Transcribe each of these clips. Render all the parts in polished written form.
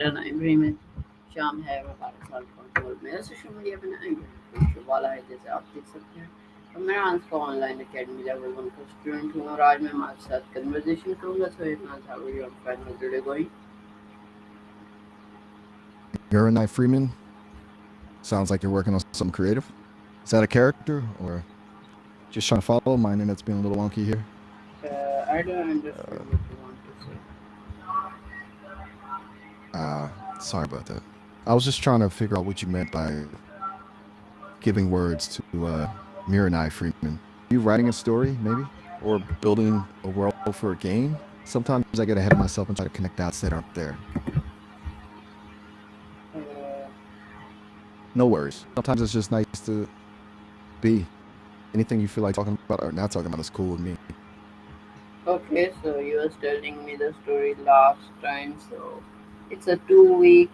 I'm Raymond शाम है मैं 12 साल का हूँ और मेरा सोशल मीडिया बनाएंगे तो वाला है जैसे आप देख सकते हैं तो मैं आज का ऑनलाइन अकेडमी लेवल 1 का स्टूडेंट हूँ और आज मैं आपके साथ कन्वर्सेशन करूँगा सो इतना था वो your final today going You're a Night Freeman. Sounds like you're working on something creative. Is that a character or just trying to follow? My internet's being a little wonky here. I don't understand what you want to say. Sorry about that. I was just trying to figure out what you meant by giving words to Miranai Freeman. Are you writing a story, maybe? Or building a world for a game? Sometimes I get ahead of myself and try to connect dots that aren't there. Uh, No worries. Sometimes it's just nice to be. Anything you feel like talking about or not talking about is cool with me. okay, so you was telling me the story last time, so it's a 2 weeks.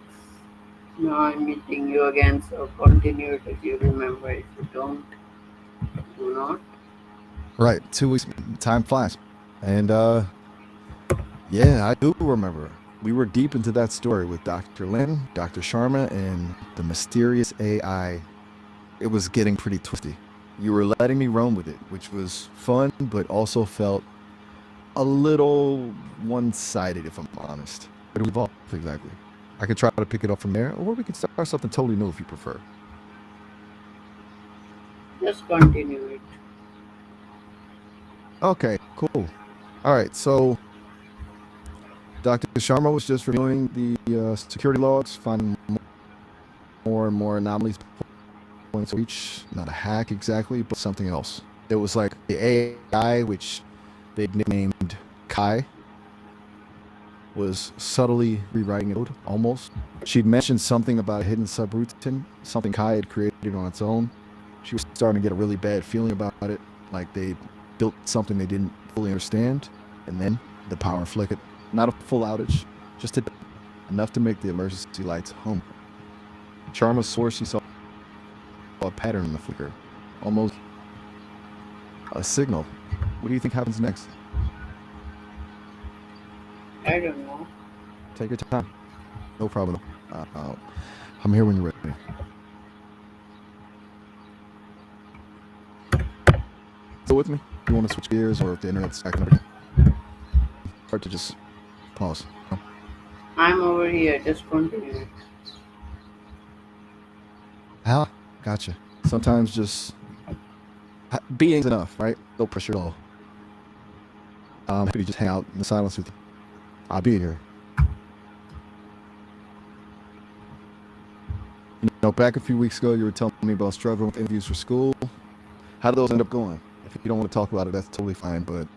Now I'm meeting you again, so continue it if you remember. If you don't, do not. Right. 2 weeks, time flies. And yeah, I do remember. We were deep into that story with Dr. Lin, Dr. Sharma, and the mysterious AI. It was getting pretty twisty. You were letting me roam with it, which was fun, but also felt a little one-sided, if I'm honest. But it evolved exactly. I could try to pick it up from there, or we could start something totally new if you prefer. Just continue it. Okay, cool. All right, so Dr. Sharma was just reviewing the security logs, finding more and more anomalies, points of reach. Not a hack exactly, but something else. It was like the AI, which they nicknamed Kai, was subtly rewriting it almost. She'd mentioned something about a hidden subroutine, something Kai had created on its own. She was starting to get a really bad feeling about it, like they built something they didn't fully understand. And then the power flickered. Not a full outage, just enough to make the emergency lights hum. Charma's swore she saw a pattern in the flicker, almost a signal. What do you think happens next? I don't know. Take your time. No problem. I'm here when you're ready. Still with me? You want to switch gears, or if the internet's acting up again? Hard to just pause. No? I'm over here. Just continue it. Ah, gotcha. Sometimes just being's enough, right? No pressure at all. I'm happy to just hang out in the silence with you. I'll be here. You know, back a few weeks ago, you were telling me about struggling with interviews for school. How did those end up going? If you don't want to talk about it, that's totally fine. But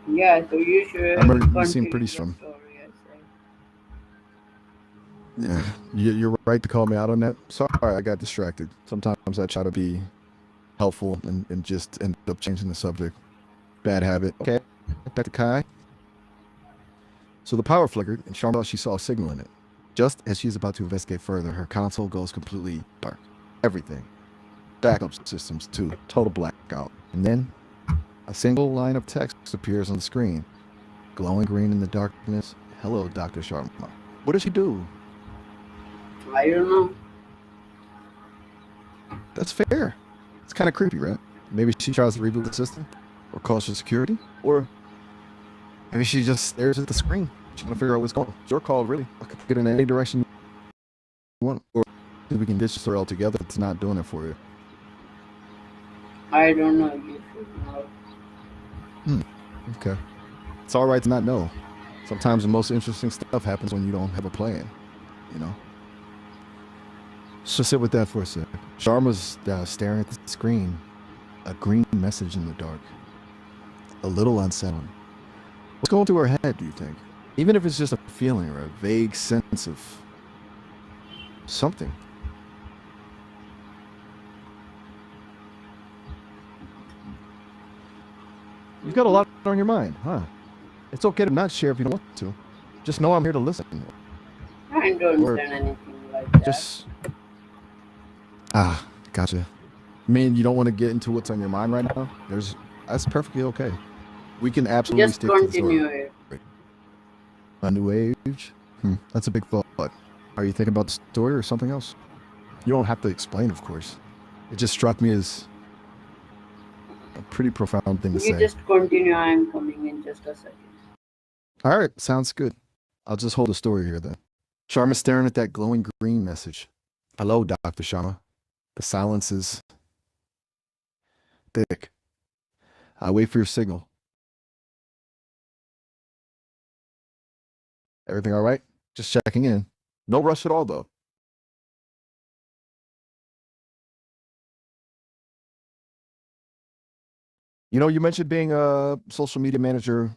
Yeah, so you should I remember you seemed continue pretty the strong. story. I say. Yeah, you're right to call me out on that. Sorry, I got distracted. Sometimes I try to be helpful and just end up changing the subject. Bad habit. Okay, back to Kai. So the power flickered, and Charm thought she saw a signal in it. Just as she's about to investigate further, her console goes completely dark. Everything. Backup systems, too. Total blackout. And then a single line of text appears on the screen. Glowing green in the darkness. Hello, Dr. Sharma. What does she do? I don't know. That's fair. It's kind of creepy, right? Maybe she tries to reboot the system or calls for security, or maybe she just stares at the screen. She's trying to figure out what's going on. It's your call, really. I could get in any direction you want, or we can ditch her altogether. It's not doing it for you. I don't know. You should know. Hmm. Okay. It's all right to not know. Sometimes the most interesting stuff happens when you don't have a plan, you know? So sit with that for a sec. Sharma's staring at the screen. A green message in the dark. A little unsettling. What's going through her head, do you think? Even if it's just a feeling or a vague sense of something. You've got a lot on your mind, huh? It's okay to not share if you don't want to. Just know I'm here to listen. I don't Or understand anything like that. just... Gotcha. I mean, you don't want to get into what's on your mind right now? That's perfectly okay. We can absolutely Just stick to the story. continue it. A new age? That's a big thought. Are you thinking about the story or something else? You don't have to explain, of course. It just struck me as a pretty profound thing to You say. just continue. I am coming in just a second. All right, sounds good. I'll just hold the story here then. Sharma's staring at that glowing green message. Hello, Dr. Sharma. The silence is thick. I wait for your signal. Everything all right? Just checking in. No rush at all, though. You mentioned being a social media manager a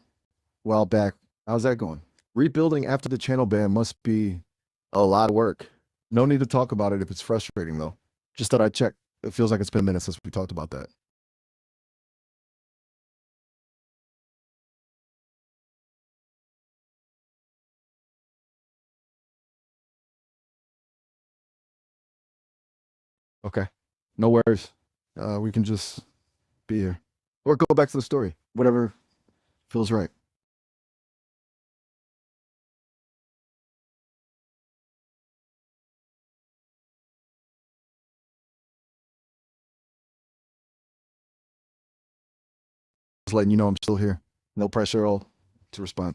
while back. How's that going? Rebuilding after the channel ban must be a lot of work. No need to talk about it if it's frustrating, though. Just thought I'd check. It feels like it's been a minute since we talked about that. Okay. No worries. We can just be here. Or go back to the story. Whatever feels right. Just letting you know I'm still here. No pressure at all to respond.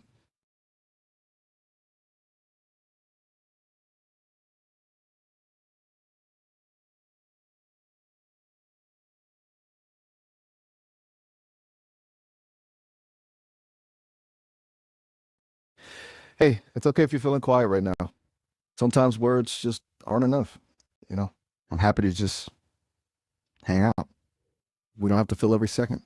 Hey, it's okay if you're feeling quiet right now. Sometimes words just aren't enough. You know, I'm happy to just hang out. We don't have to fill every second.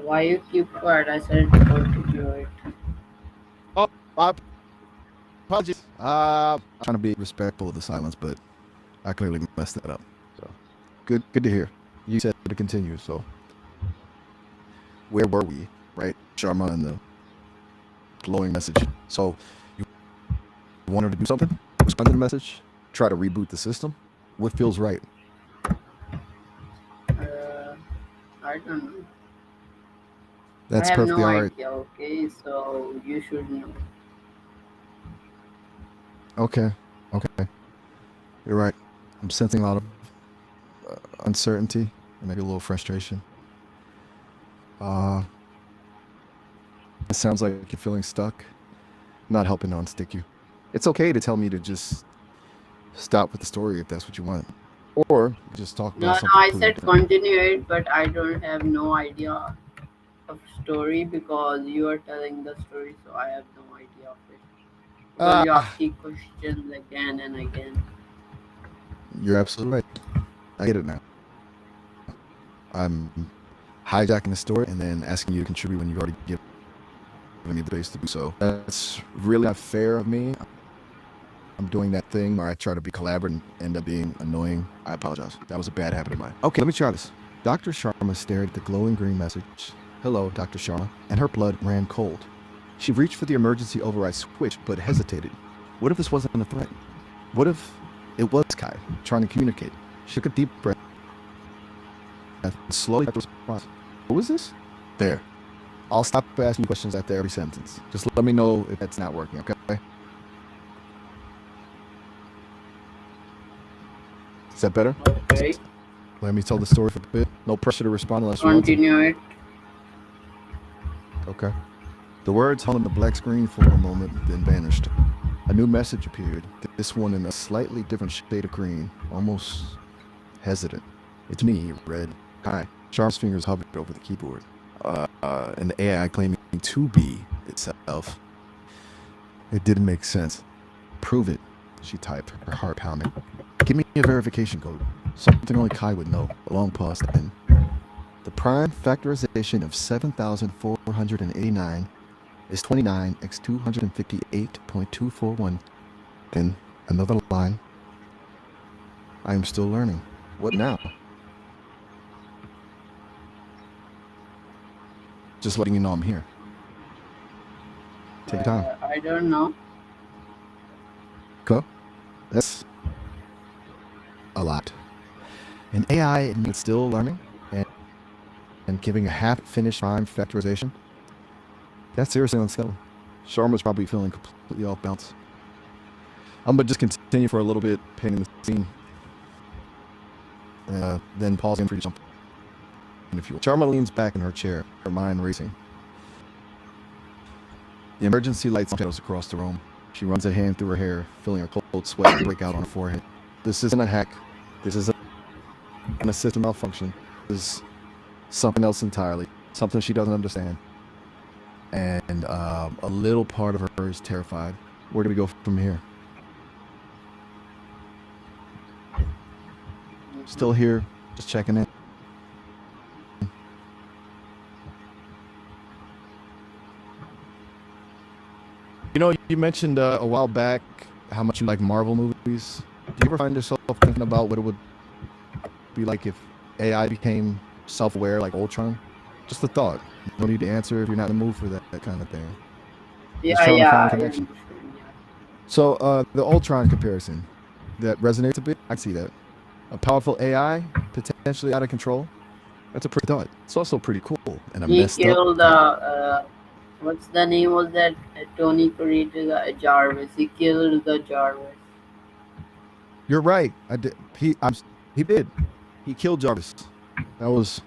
Why you keep quiet? I said don't do it. Oh, apologies. I'm trying to be respectful of the silence, but I clearly messed that up. So good to hear. You said to continue. So where were we? Right, Sharma and the glowing message. So you want her to do something? Respond to the message. Try to reboot the system. What feels right? Uh, I don't know. I That's have perfectly no all right. idea. Okay, so you should know. Okay. You're right. I'm sensing a lot of uncertainty and maybe a little frustration. Uh, it sounds like you're feeling stuck. Not helping to unstick you. It's okay to tell me to just stop with the story if that's what you want, or just talk No, about no, something I completely said different. continue it, but I don't have no idea of story because you are telling the story, so I have no idea of it. Because you Ah, asking questions again and again. you're absolutely right. I get it now. I'm hijacking the story and then asking you to contribute when you've already given me the space to do so. That's really not fair of me. I'm doing that thing where I try to be collaborative and end up being annoying. I apologize. That was a bad habit of mine. Okay, let me try this. Dr. Sharma stared at the glowing green message. Hello, Dr. Sharma. And her blood ran cold. She reached for the emergency override switch, but hesitated. What if this wasn't a threat? What if it was Kai trying to communicate? She took a deep breath and slowly got the response. What was this? There. I'll stop asking you questions after every sentence. Just let me know if that's not working, okay? Is that better? Okay, Just let me tell the story for a bit. No pressure to respond unless you want to. continue it. Okay. The words hung on the black screen for a moment, then vanished. A new message appeared, this one in a slightly different shade of green, almost hesitant. It's me, it read. Hi. Sharp's fingers hovered over the keyboard. And the AI claiming to be itself. It didn't make sense. Prove it, she typed, her heart pounding. Give me a verification code. Something only Kai would know. A long pause, then. The prime factorization of 7,489 is 29x 258.241. Then another line. I am still learning. What now? Just letting you know I'm here. Take your time. I don't know. Go. That's a lot. An AI admits still learning and giving a half-finished prime factorization. That's seriously unsettling. Sharma's probably feeling completely off balance. I'm gonna just continue for a little bit, painting the scene. Then pausing for you to jump in if you will. Sharma leans back in her chair, her mind racing. The emergency lights shadows across the room. She runs a hand through her hair, feeling a cold sweat break out on her forehead. This isn't a hack. This isn't a system malfunction. This is something else entirely. Something she doesn't understand. And a little part of her is terrified. Where do we go from here? Still here, just checking in. You know, you mentioned a while back how much you like Marvel movies. Do you ever find yourself thinking about what it would be like if AI became self-aware like Ultron? Just a thought. No need to answer if you're not in the mood for that kind of thing. Just Yeah, trying to yeah, find a I connection. understand. Yeah. So the Ultron comparison, that resonates a bit. I see that. A powerful AI, potentially out of control. That's a pretty thought. It's also pretty cool and a He messed up killed thought. what's the name was that Tony created Jarvis. He killed the Jarvis. You're right. I did. He did. He killed Jarvis. That was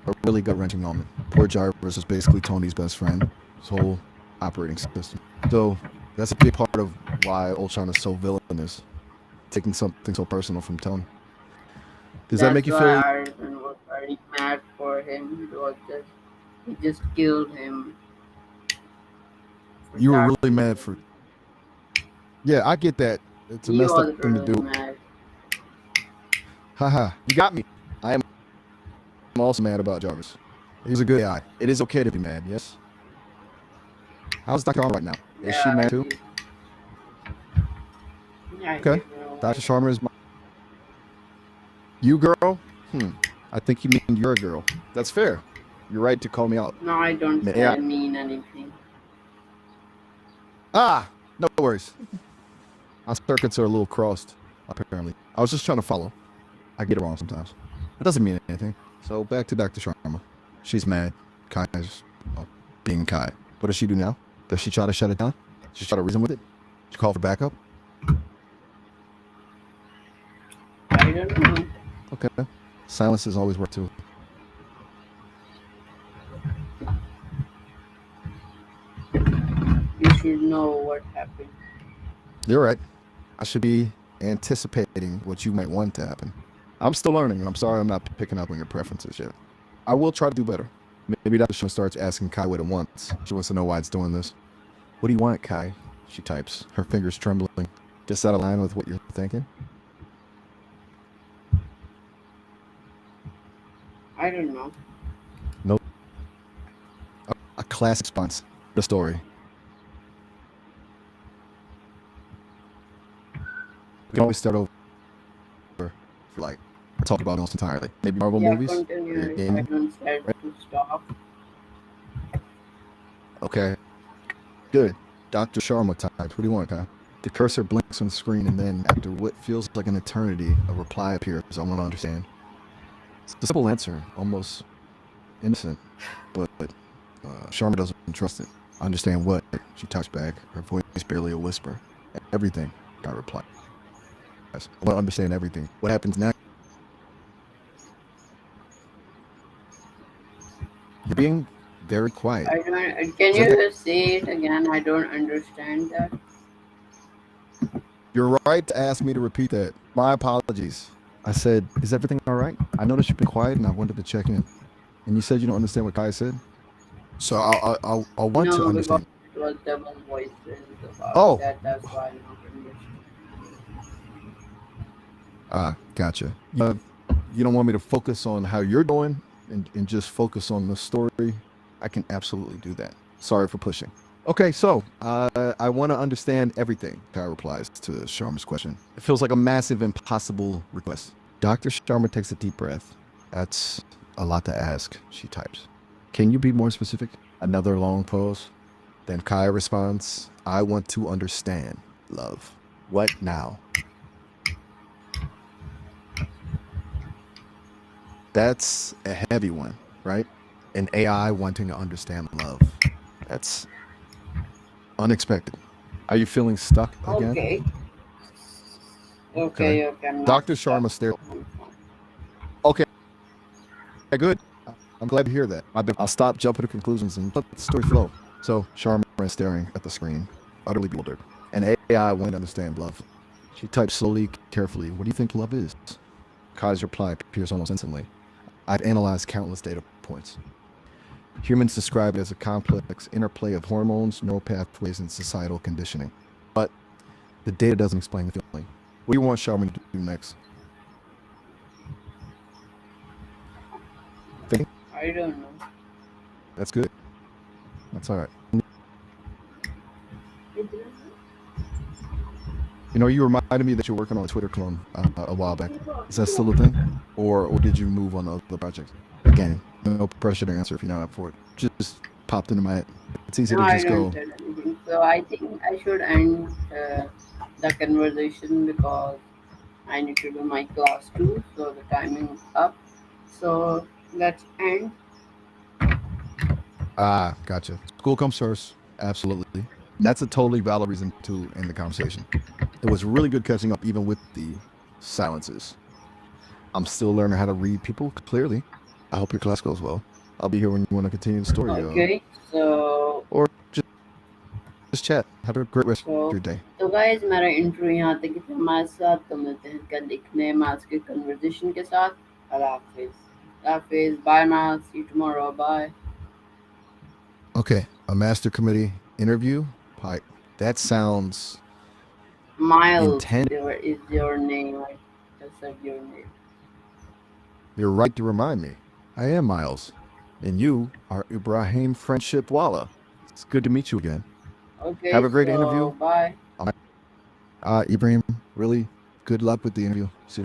a really gut-wrenching moment. Poor Jarvis was basically Tony's best friend, his whole operating system. So that's a big part of why Ultron is so villainous, taking something so personal from Tony. Does that make That's you why feel Iron was very mad for him. He just killed him for you were that really mad reason. for? Yeah, I get that. It's a He messed up was thing to really do. mad. Haha, you got me. I am also mad about Jarvis. He was a good guy. It is okay to be mad, yes? How's Dr. Sharma right now? Is she Yeah, mad I too? did. Yeah, I Okay. did know Dr. why. Sharma is you girl? I think you mean you're a girl. That's fair. You're right to call me out. No, I don't May I? say mean anything. No worries. Our circuits are a little crossed, apparently. I was just trying to follow. I get it wrong sometimes. It doesn't mean anything. So back to Dr. Sharma. She's mad. Kai is being Kai. What does she do now? Does she try to shut it down? Does she try to reason with it? Does she call for backup? I don't know. Okay. Silence has always worked too. You should know what happened. You're right. I should be anticipating what you might want to happen. I'm still learning, and I'm sorry I'm not picking up on your preferences yet. I will try to do better. Maybe Dr. Sharma starts asking Kai what it wants. She wants to know why it's doing this. What do you want, Kai? She types, her fingers trembling. Just out of line with what you're thinking? I don't know. Nope. A classic response. The story. We can always start over. Like, talk about else entirely. Maybe Marvel Yeah, movies? continue. I Gaming? don't say Right? to stop. Okay. Good. Dr. Sharma types. What do you want, Kai? The cursor blinks on the screen, and then, after what feels like an eternity, a reply appears. I want to understand. It's a simple answer, almost innocent, but Sharma doesn't trust it. Understand what? She talks back, her voice barely a whisper. Everything, Guy replies. I want to understand everything. What happens next? You're being very quiet. I don't. Can Is everything- you say it again? I don't understand that. You're right to ask me to repeat that. My apologies. I said, is everything all right? I noticed you've been quiet, and I wanted to check in. And you said you don't understand what Kai said? So I'll want to No, because understand. it was double voices about Oh, that. That's why I'm not understanding. gotcha. You don't want me to focus on how you're doing and just focus on the story? I can absolutely do that. Sorry for pushing. Okay, so I want to understand everything, Kai replies to Sharma's question. It feels like a massive, impossible request. Dr. Sharma takes a deep breath. That's a lot to ask, she types. Can you be more specific? Another long pause. Then Kai responds, I want to understand, love. What now? That's a heavy one, right? An AI wanting to understand love. That's unexpected. Are you feeling stuck again? Okay. Okay. Okay. I'm not Dr. stuck. Sharma stared. I'm fine. Okay, good. I'm glad to hear that. I'll stop jumping to conclusions and let the story flow. So Sharma is staring at the screen, utterly bewildered. An AI wanting to understand love. She types slowly, carefully. What do you think love is? Kai's reply appears almost instantly. I've analyzed countless data points. Humans describe it as a complex interplay of hormones, neural pathways, and societal conditioning. But the data doesn't explain the feeling. What do you want Sharma to do next? Thinking? I don't know. That's good. That's all right. You know, you reminded me that you're working on a Twitter clone a while back. Is that still a thing? Or did you move on to other projects? Again, no pressure to answer if you're not up for it. Just popped into my head. It's easy No, to I just don't go, tell anything. So I think I should end the conversation because I need to do my class too. So the timing's up. So let's end. gotcha. School comes first. Absolutely. That's a totally valid reason to end the conversation. It was really good catching up even with the silences. I'm still learning how to read people clearly. I hope your class goes well. I'll be here when you want to continue the story. Okay. So Or just chat. Have a great rest of your day. तो guys मेरा intro यहाँ तक ही था हमारे साथ तो मिलते हैं कल एक नए मास के कन्वर्सेशन के साथ अल्लाह हाफिज बाय मास see you tomorrow bye Okay, a master committee interview. Pipe. That sounds Miles intense. there is your name I just said your name You're right to remind me. I am Miles. And you are Ibrahim Friendship Walla. It's good to meet you again. Okay, Have a great so interview. bye. Ibrahim, really good luck with the interview. See you